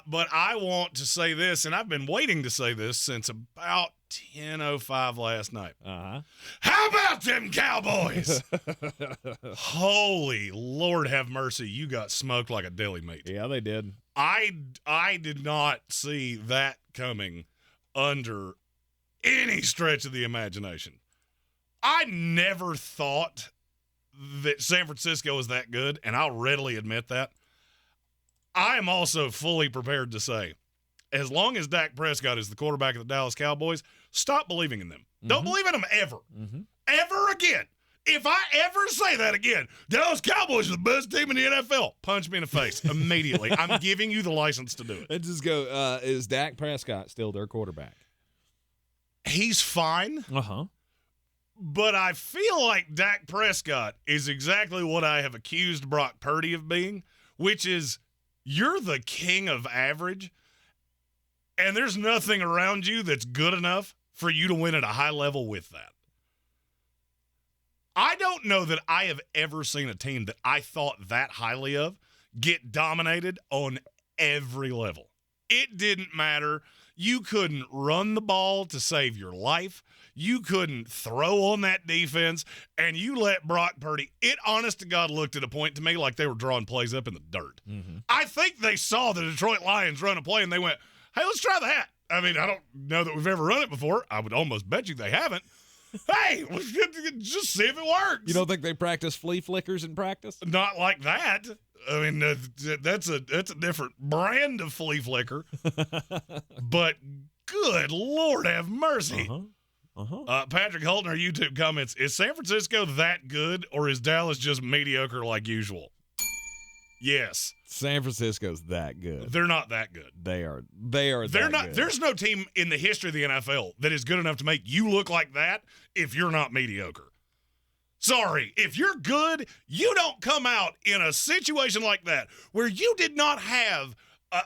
But I want to say this, and I've been waiting to say this since about 10:05 last night. Uh-huh. How about them Cowboys? Holy Lord have mercy, you got smoked like a deli meat. Yeah, they did. I did not see that coming under any stretch of the imagination. I never thought that San Francisco was that good, and I'll readily admit that. I am also fully prepared to say, as long as Dak Prescott is the quarterback of the Dallas Cowboys, stop believing in them. Mm-hmm. Don't believe in them ever. Mm-hmm. Ever again. If I ever say that again, Dallas Cowboys are the best team in the NFL, punch me in the face immediately. I'm giving you the license to do it. Let's just go, is Dak Prescott still their quarterback? He's fine. Uh-huh. But I feel like Dak Prescott is exactly what I have accused Brock Purdy of being, which is you're the king of average, and there's nothing around you that's good enough for you to win at a high level with that. I don't know that I have ever seen a team that I thought that highly of get dominated on every level. It didn't matter. You couldn't run the ball to save your life. You couldn't throw on that defense, and you let Brock Purdy. It, honest to God, looked at a point to me like they were drawing plays up in the dirt. Mm-hmm. I think they saw the Detroit Lions run a play, and they went, hey, let's try that. I mean, I don't know that we've ever run it before. I would almost bet you they haven't. Hey, let's just see if it works. You don't think they practice flea flickers in practice? Not like that. I mean, that's a different brand of flea flicker. But good Lord have mercy. Uh-huh. Uh-huh. Patrick Holton, our YouTube comments, is San Francisco that good, or is Dallas just mediocre like usual? Yes. San Francisco's that good. They're not that good. They are They're that not. good. There's no team in the history of the NFL that is good enough to make you look like that if you're not mediocre. Sorry, if you're good, you don't come out in a situation like that where you did not have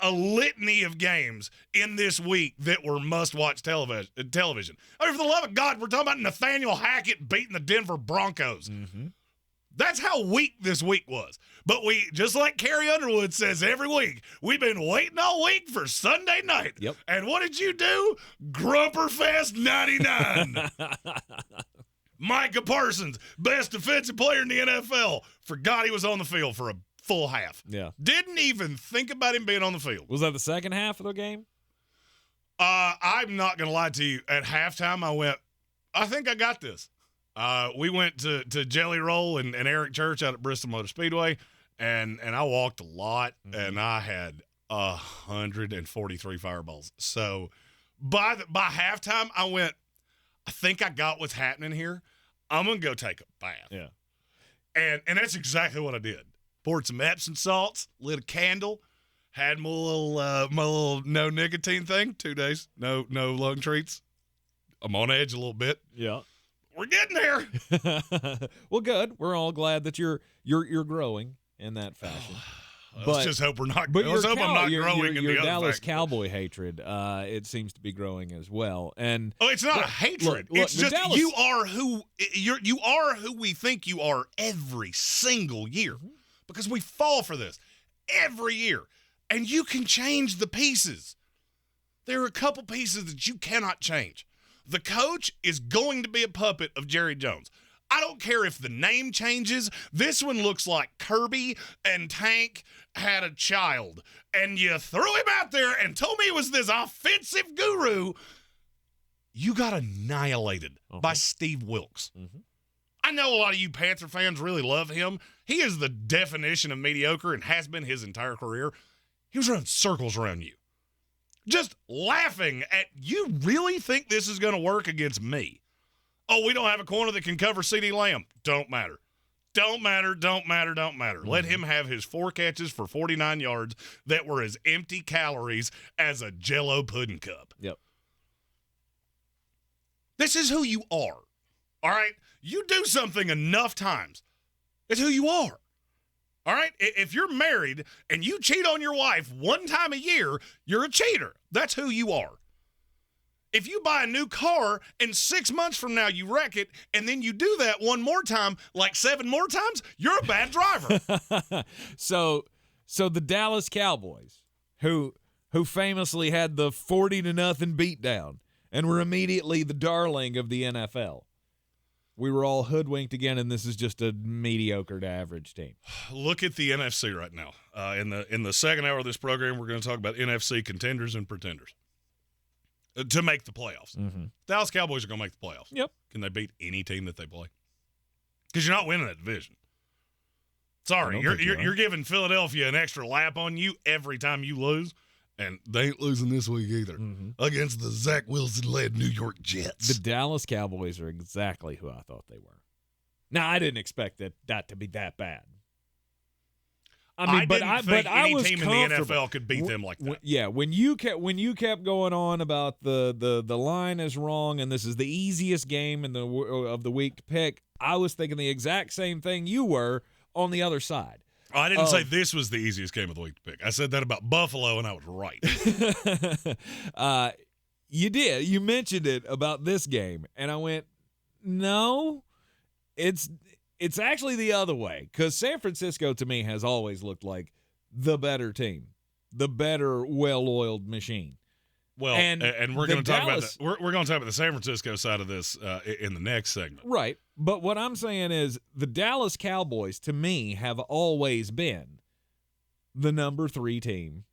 a litany of games in this week that were must-watch television. I mean, for the love of God, we're talking about Nathaniel Hackett beating the Denver Broncos. Mm-hmm. That's how weak this week was. But we, just like Carrie Underwood says every week, we've been waiting all week for Sunday night. Yep. And what did you do? Grumperfest 99. Micah Parsons, best defensive player in the NFL, forgot he was on the field for a full half. Yeah. Didn't even think about him being on the field. Was that the second half of the game? I'm not going to lie to you. At halftime, I went, I think I got this. We went to Jelly Roll and Eric Church out at Bristol Motor Speedway, and I walked a lot, and I had 143 fireballs. So by halftime, I went, I think I got what's happening here. I'm going to go take a bath. Yeah. And that's exactly what I did. Poured some Epsom salts, lit a candle, had my little no nicotine thing. 2 days, no lung treats. I'm on edge a little bit. Yeah. We're getting there. Well, good. We're all glad that you're growing in that fashion. Let's just hope we're not. But let's hope I'm not growing in your the other Dallas factor. Cowboy hatred. It seems to be growing as well. And it's not a hatred. Look, it's just Dallas, you are who we think you are every single year, because we fall for this every year, and you can change the pieces. There are a couple pieces that you cannot change. The coach is going to be a puppet of Jerry Jones. I don't care if the name changes. This one looks like Kirby and Tank had a child, and you threw him out there and told me he was this offensive guru. You got annihilated by Steve Wilkes. Mm-hmm. I know a lot of you Panther fans really love him. He is the definition of mediocre and has been his entire career. He was running circles around you, just laughing at, you really think this is going to work against me? Oh, we don't have a corner that can cover CeeDee Lamb. Don't matter. Mm-hmm. Let him have his 4 catches for 49 yards that were as empty calories as a Jell-O pudding cup. Yep. This is who you are. All right? You do something enough times, it's who you are. All right? If you're married and you cheat on your wife 1 time a year, you're a cheater. That's who you are. If you buy a new car and 6 months from now you wreck it, and then you do that 1 more time, like 7 more times, you're a bad driver. So the Dallas Cowboys, who who famously had the 40-0 beatdown and were immediately the darling of the NFL. We were all hoodwinked again, and this is just a mediocre to average team. Look at the NFC right now. In the second hour of this program, we're going to talk about NFC contenders and pretenders to make the playoffs. Mm-hmm. Dallas Cowboys are going to make the playoffs. Yep. Can they beat any team that they play? Because you're not winning that division. Sorry, you're giving Philadelphia an extra lap on you every time you lose, and they ain't losing this week either against the Zach Wilson-led New York Jets. The Dallas Cowboys are exactly who I thought they were. Now, I didn't expect that to be that bad. I didn't think any team in the NFL could beat them like that. Yeah, when you kept going on about the line is wrong and this is the easiest game of the week to pick, I was thinking the exact same thing you were on the other side. I didn't say this was the easiest game of the week to pick. I said that about Buffalo, and I was right. You did. You mentioned it about this game, and I went, no, it's actually the other way, because San Francisco, to me, has always looked like the better team, the better, well-oiled machine. Well, and we're going to talk about we're going to talk about the San Francisco side of this in the next segment. Right. But what I'm saying is the Dallas Cowboys, to me, have always been the number 3 team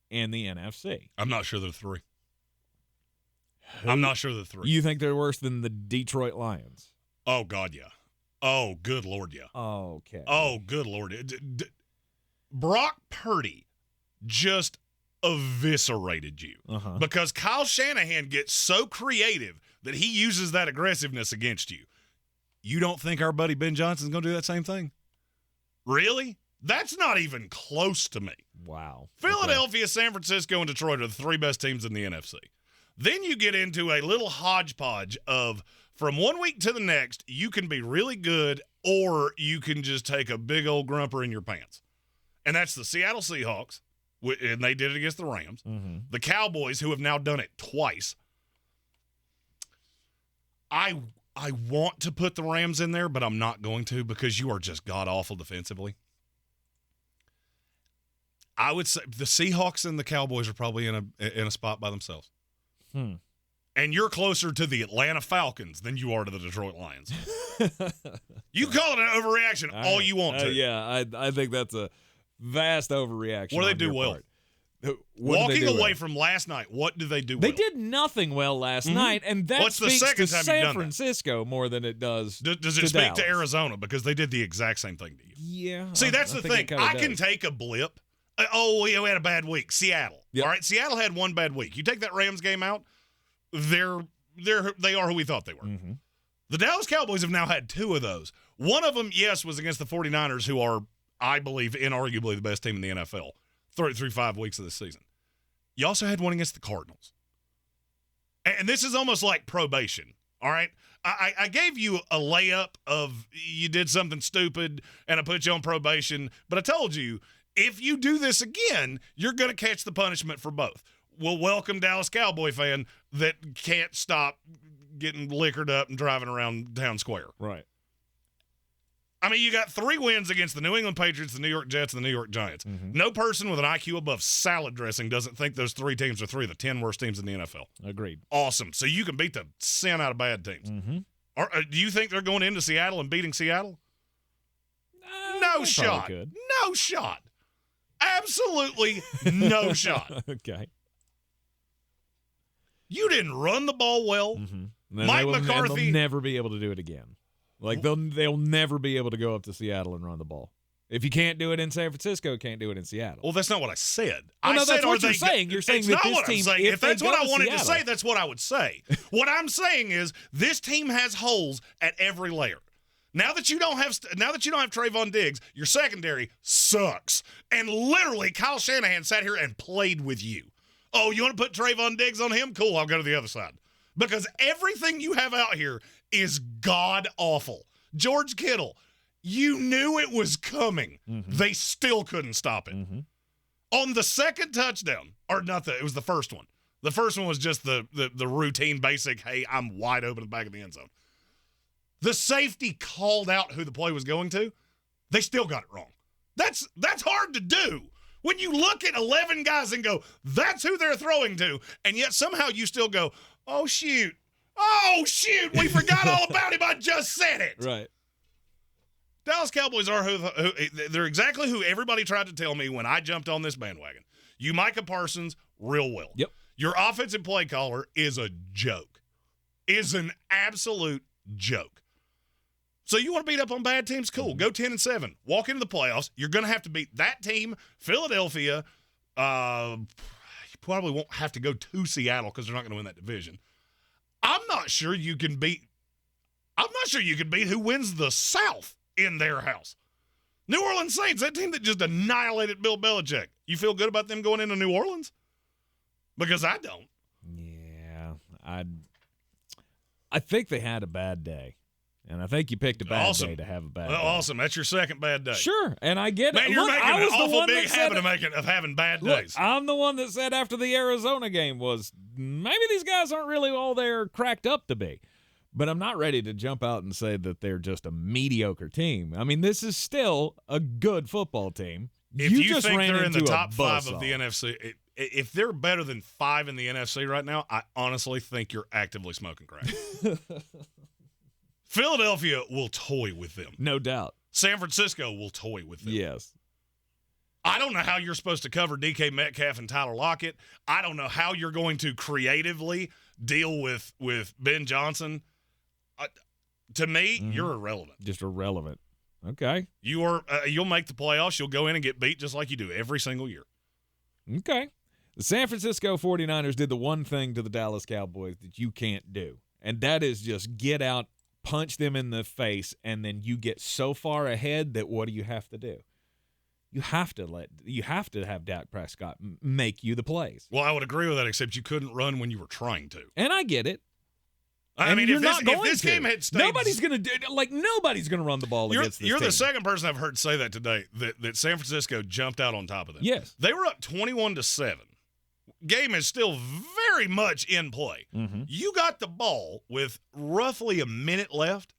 in the NFC. I'm not sure they're 3. I'm not sure they're 3. You think they're worse than the Detroit Lions? Oh, God, yeah. Oh, good Lord, yeah. Okay. Oh, good Lord. Brock Purdy just eviscerated you because Kyle Shanahan gets so creative that he uses that aggressiveness against you. You don't think our buddy Ben Johnson's going to do that same thing? Really? That's not even close to me. Wow. Philadelphia, San Francisco, and Detroit are the 3 best teams in the NFC. Then you get into a little hodgepodge of from one week to the next, you can be really good or you can just take a big old grumper in your pants. And that's the Seattle Seahawks, and they did it against the Rams. Mm-hmm. The Cowboys, who have now done it twice. I want to put the Rams in there, but I'm not going to because you are just god-awful defensively. I would say the Seahawks and the Cowboys are probably in a spot by themselves. And you're closer to the Atlanta Falcons than you are to the Detroit Lions. You call it an overreaction all you want to. Yeah, I think that's a vast overreaction. What do they do well? Walking away from last night, what do they do well? They did nothing well last night, and that speaks to San Francisco more than it does Does it speak to Arizona? Because they did the exact same thing to you. Yeah. See, that's the thing. I can take a blip. We had a bad week. Seattle. Yep. All right, Seattle had one bad week. You take that Rams game out, they are who we thought they were. Mm-hmm. The Dallas Cowboys have now had 2 of those. One of them, yes, was against the 49ers, who are, I believe, inarguably the best team in the NFL through 5 weeks of this season. You also had one against the Cardinals. And this is almost like probation, all right? I gave you a layup of you did something stupid and I put you on probation, but I told you, if you do this again, you're going to catch the punishment for both. Well, welcome, Dallas Cowboy fan that can't stop getting liquored up and driving around town square. Right. I mean, you got 3 wins against the New England Patriots, the New York Jets, and the New York Giants. Mm-hmm. No person with an IQ above salad dressing doesn't think those 3 teams are 3 of the 10 worst teams in the NFL. Agreed. Awesome. So you can beat the sin out of bad teams. Mm-hmm. Do you think they're going into Seattle and beating Seattle? No shot. No shot. Absolutely no shut. Okay. You didn't run the ball well. Mm-hmm. Mike McCarthy. They'll never be able to do it again. Like, they'll never be able to go up to Seattle and run the ball. If you can't do it in San Francisco, you can't do it in Seattle. Well, that's not what I said. Well, I no, said, that's what you're saying. You're saying that this team, if that's what I wanted to say, that's what I would say. What I'm saying is this team has holes at every layer. Now that you don't have Trayvon Diggs, your secondary sucks. And literally, Kyle Shanahan sat here and played with you. Oh, you want to put Trayvon Diggs on him? Cool, I'll go to the other side. Because everything you have out here is god-awful. George Kittle, you knew it was coming. Mm-hmm. They still couldn't stop it. Mm-hmm. On the second touchdown, or not it was the first one. The first one was just the routine basic, hey, I'm wide open at the back of the end zone. The safety called out who the play was going to. They still got it wrong. That's hard to do When you look at 11 guys and go, that's who they're throwing to, and yet somehow you still go, oh, shoot, we forgot all about him. I just said it. Right. Dallas Cowboys are they're exactly who everybody tried to tell me when I jumped on this bandwagon. You Micah Parsons, real well. Yep. Your offensive play caller is a joke. Is an absolute joke. So you want to beat up on bad teams? Cool. Go 10-7. Walk into the playoffs. You're going to have to beat that team, Philadelphia. You probably won't have to go to Seattle because they're not going to win that division. I'm not sure you can beat who wins the South in their house. New Orleans Saints, that team that just annihilated Bill Belichick. You feel good about them going into New Orleans? Because I don't. Yeah, I think they had a bad day. And I think you picked a bad day to have a bad day. Awesome. That's your second bad day. Sure, and I get it. Man, you're making an awful big habit of having bad days. I'm the one that said after the Arizona game was, maybe these guys aren't really all they're cracked up to be. But I'm not ready to jump out and say that they're just a mediocre team. I mean, this is still a good football team. If you just think ran they're in the into top a 5 of buzzsaw. the NFC, if they're better than 5 in the NFC right now, I honestly think you're actively smoking crack. Philadelphia will toy with them. No doubt. San Francisco will toy with them. Yes. I don't know how you're supposed to cover DK Metcalf and Tyler Lockett. I don't know how you're going to creatively deal with Ben Johnson. To me, you're irrelevant. Just irrelevant. Okay. You'll make the playoffs. You'll go in and get beat just like you do every single year. Okay. The San Francisco 49ers did the one thing to the Dallas Cowboys that you can't do, and that is just get out, punch them in the face, and then you get so far ahead that what do you have to do? You have to have Dak Prescott make you the plays. Well, I would agree with that, except you couldn't run when you were trying to. And I get it. I mean, if this game had stayed, nobody's going to run the ball against this You're team. the second person I've heard say that today, that San Francisco jumped out on top of them. Yes. They were up 21-7. Game is still very much in play. Mm-hmm. You got the ball with roughly a minute left,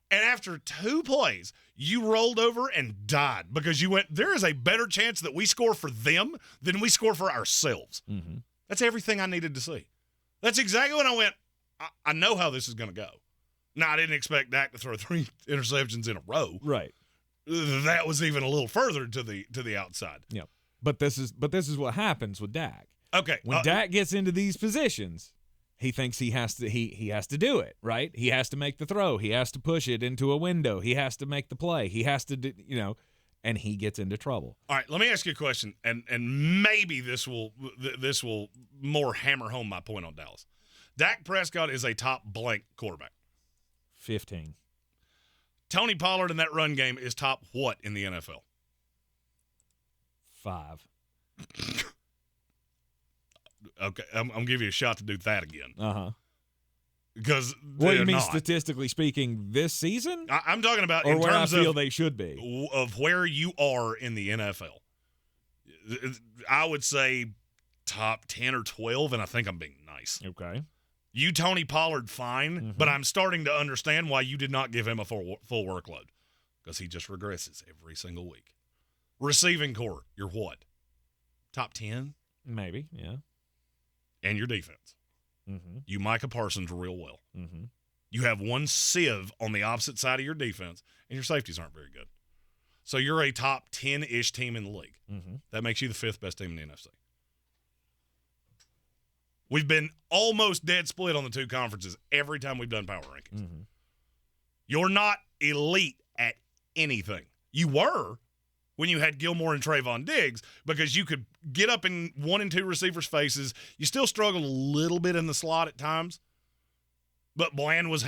and after 2 plays, you rolled over and died because you went, there is a better chance that we score for them than we score for ourselves. Mm-hmm. That's everything I needed to see. That's exactly when I went, I know how this is going to go. Now, I didn't expect Dak to throw 3 interceptions in a row. Right. That was even a little further to the outside. Yeah. But this is what happens with Dak. Okay. When Dak gets into these positions, he thinks he has to do it, right? He has to make the throw. He has to push it into a window. He has to make the play. He has to do, and he gets into trouble. All right, let me ask you a question, and maybe this will more hammer home my point on Dallas. Dak Prescott is a top blank quarterback. 15. Tony Pollard in that run game is top what in the NFL? 5. Okay, I'm going to give you a shot to do that again. Uh-huh. Because what do you mean, not. Statistically speaking, this season? I'm talking about or in where terms I feel of, they should be. Of where you are in the NFL. I would say top 10 or 12, and I think I'm being nice. Okay. You, Tony Pollard, fine, but I'm starting to understand why you did not give him a full workload, because he just regresses every single week. Receiving core, you're what? Top 10? Maybe, yeah. And your defense. Mm-hmm. You Micah Parsons real well. Mm-hmm. You have one sieve on the opposite side of your defense, and your safeties aren't very good. So you're a top 10-ish team in the league. Mm-hmm. That makes you the 5th best team in the NFC. We've been almost dead split on the 2 conferences every time we've done power rankings. Mm-hmm. You're not elite at anything. You were when you had Gilmore and Trayvon Diggs because you could get up in 1 and 2 receivers' faces. You still struggled a little bit in the slot at times, but Bland was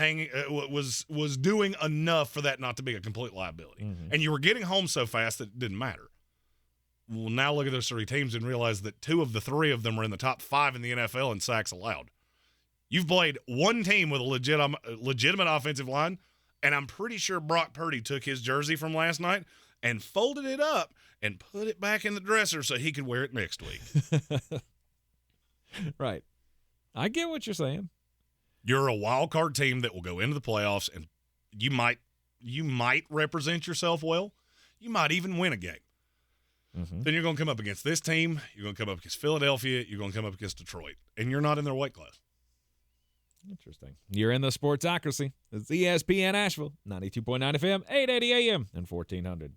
was doing enough for that not to be a complete liability. Mm-hmm. And you were getting home so fast that it didn't matter. Well, now look at those 3 teams and realize that 2 of the 3 of them are in the top 5 in the NFL in sacks allowed. You've played one team with a legitimate offensive line, and I'm pretty sure Brock Purdy took his jersey from last night and folded it up and put it back in the dresser so he could wear it next week. Right. I get what you're saying. You're a wild card team that will go into the playoffs, and you might represent yourself well. You might even win a game. then you're going to come up against this team. You're going to come up against Philadelphia. You're going to come up against Detroit. And you're not in their weight class. Interesting. You're in the Sportsocracy. It's ESPN Asheville, 92.9 FM, 880 AM, and 1400.